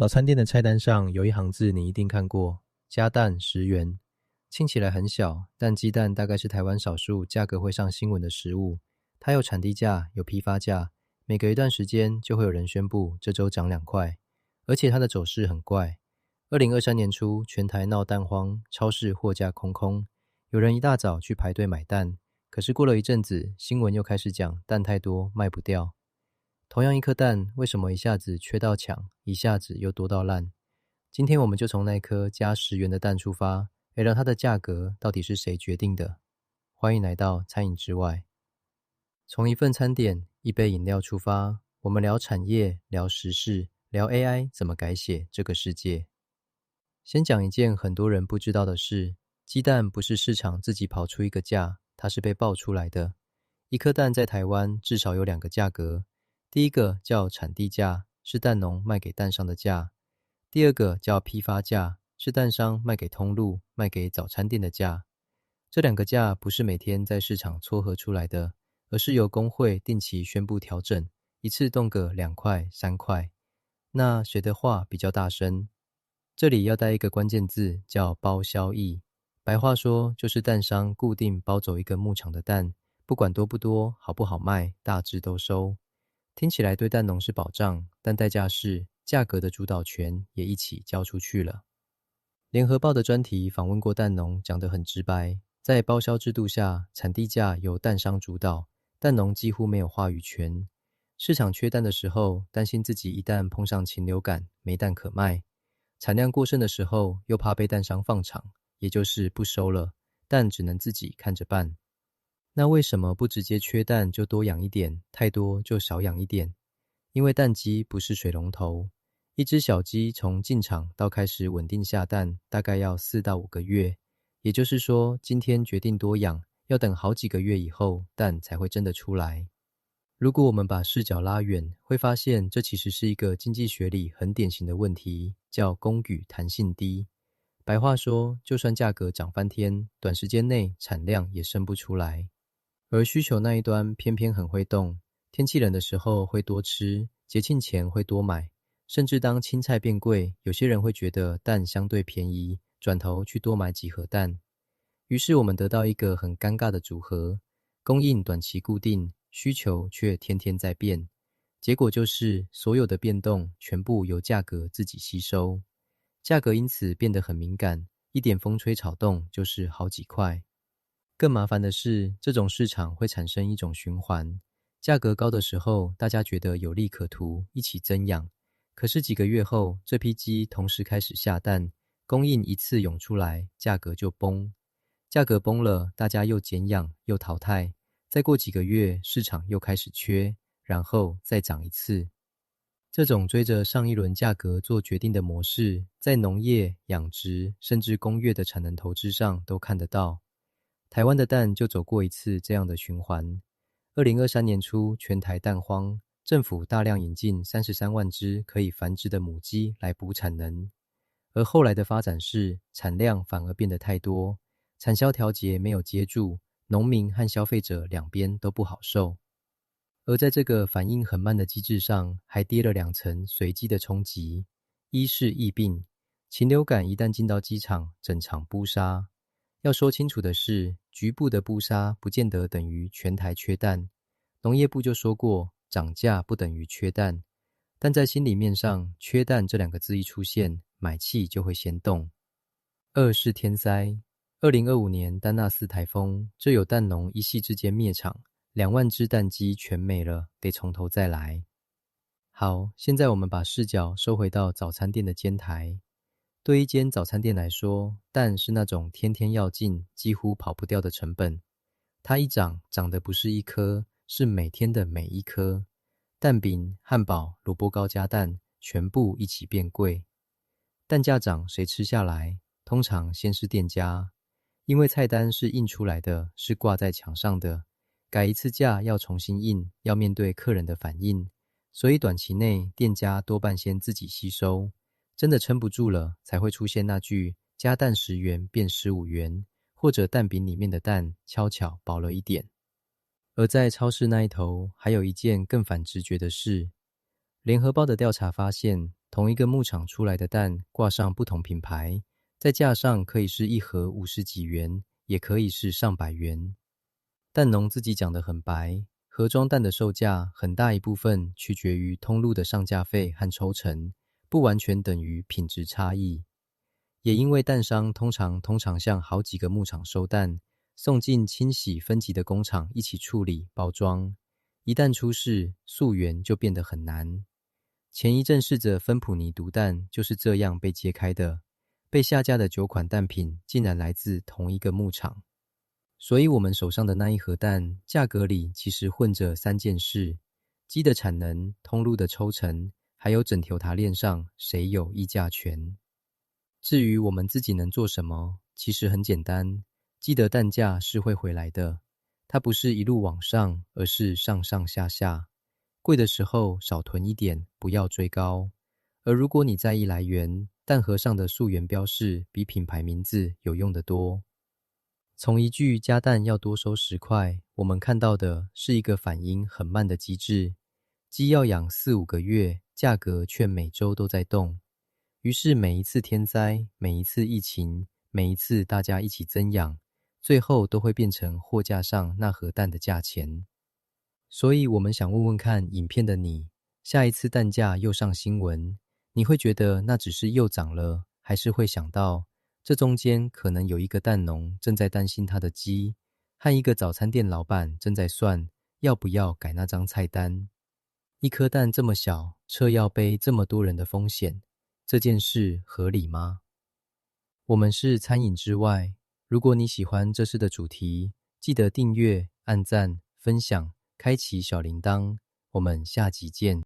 早餐店的菜单上有一行字你一定看过，加蛋10元。听起来很小，但鸡蛋大概是台湾少数价格会上新闻的食物。它有产地价，有批发价，每隔一段时间就会有人宣布这周涨2块，而且它的走势很怪。2023年初，全台闹蛋荒，超市货架空空，有人一大早去排队买蛋，可是过了一阵子，新闻又开始讲蛋太多卖不掉。同样一颗蛋，为什么一下子缺到抢，一下子又多到烂？今天我们就从那颗加10元的蛋出发，聊聊它的价格到底是谁决定的。欢迎来到餐饮之外。从一份餐点、一杯饮料出发，我们聊产业，聊时事，聊 AI 怎么改写这个世界。先讲一件很多人不知道的事，鸡蛋不是市场自己跑出一个价，它是被爆出来的。一颗蛋在台湾至少有2个价格，第一个叫产地价，是蛋农卖给蛋商的价；第二个叫批发价，是蛋商卖给通路、卖给早餐店的价。这2个价不是每天在市场撮合出来的，而是由工会定期宣布调整，一次动个2块、3块。那谁的话比较大声？这里要带一个关键字，叫包销役。白话说，就是蛋商固定包走一个牧场的蛋，不管多不多、好不好卖，大致都收。听起来对蛋农是保障，但代价是价格的主导权也一起交出去了。联合报的专题访问过蛋农，讲得很直白，在包销制度下，产地价由蛋商主导，蛋农几乎没有话语权。市场缺蛋的时候，担心自己一旦碰上禽流感，没蛋可卖；产量过剩的时候，又怕被蛋商放场，也就是不收了，蛋只能自己看着办。那为什么不直接缺蛋就多养一点，太多就少养一点？因为蛋鸡不是水龙头，一只小鸡从进场到开始稳定下蛋，大概要4到5个月。也就是说，今天决定多养，要等好几个月以后，蛋才会真的出来。如果我们把视角拉远，会发现这其实是一个经济学里很典型的问题，叫供给弹性低。白话说，就算价格涨翻天，短时间内产量也生不出来。而需求那一端偏偏很会动，天气冷的时候会多吃，节庆前会多买，甚至当青菜变贵，有些人会觉得蛋相对便宜，转头去多买几盒蛋。于是我们得到一个很尴尬的组合，供应短期固定，需求却天天在变。结果就是所有的变动全部由价格自己吸收，价格因此变得很敏感，一点风吹草动就是好几块。更麻烦的是，这种市场会产生一种循环，价格高的时候，大家觉得有利可图，一起增养。可是几个月后，这批鸡同时开始下蛋，供应一次涌出来，价格就崩。价格崩了，大家又减养又淘汰，再过几个月，市场又开始缺，然后再涨一次。这种追着上一轮价格做决定的模式，在农业、养殖，甚至工业的产能投资上都看得到。台湾的蛋就走过一次这样的循环。2023年初，全台蛋荒，政府大量引进33万只可以繁殖的母鸡来补产能。而后来的发展是，产量反而变得太多，产销调节没有接住，农民和消费者两边都不好受。而在这个反应很慢的机制上，还跌了2层随机的冲击。一是疫病，禽流感一旦进到机场，整场扑杀。要说清楚的是，局部的扑杀不见得等于全台缺蛋。农业部就说过，涨价不等于缺蛋。但在心里面上，缺蛋这2个字一出现，买气就会先动。二是天灾，2025年丹纳斯台风，就有蛋农一夕之间灭场，2万只蛋鸡全没了，得从头再来。好，现在我们把视角收回到早餐店的煎台。对一间早餐店来说，蛋是那种天天要进，几乎跑不掉的成本。它一涨，涨的不是一颗，是每天的每一颗。蛋饼、汉堡、萝卜糕加蛋，全部一起变贵。蛋价涨，谁吃下来？通常先是店家，因为菜单是印出来的，是挂在墙上的，改一次价要重新印，要面对客人的反应，所以短期内店家多半先自己吸收。真的撑不住了，才会出现那句加蛋10元变15元，或者蛋饼里面的蛋悄悄薄了一点。而在超市那一头，还有一件更反直觉的事。联合报的调查发现，同一个牧场出来的蛋挂上不同品牌，在架上可以是一盒50几元，也可以是上百元。蛋农自己讲得很白，盒装蛋的售价很大一部分取决于通路的上架费和抽成，不完全等于品质差异。也因为蛋商通常向好几个牧场收蛋，送进清洗分级的工厂一起处理包装，一旦出事，溯源就变得很难。前一阵试着芬普尼毒蛋就是这样被揭开的，被下架的9款蛋品竟然来自同一个牧场。所以我们手上的那一盒蛋，价格里其实混着3件事：鸡的产能、通路的抽成，还有整条塔链上谁有议价权。至于我们自己能做什么，其实很简单，记得蛋价是会回来的，它不是一路往上，而是上上下下。贵的时候少囤一点，不要追高。而如果你在意来源，蛋盒上的溯源标示比品牌名字有用得多。从一句加蛋要多收10块，我们看到的是一个反应很慢的机制。鸡要养4、5个月，价格却每周都在动。于是每一次天灾，每一次疫情，每一次大家一起增养，最后都会变成货架上那盒蛋的价钱。所以我们想问问看影片的你，下一次蛋价又上新闻，你会觉得那只是又涨了，还是会想到这中间可能有一个蛋农正在担心他的鸡，和一个早餐店老板正在算要不要改那张菜单。一颗蛋这么小，车要背这么多人的风险，这件事合理吗？我们是餐饮之外，如果你喜欢这次的主题，记得订阅、按赞、分享、开启小铃铛，我们下集见。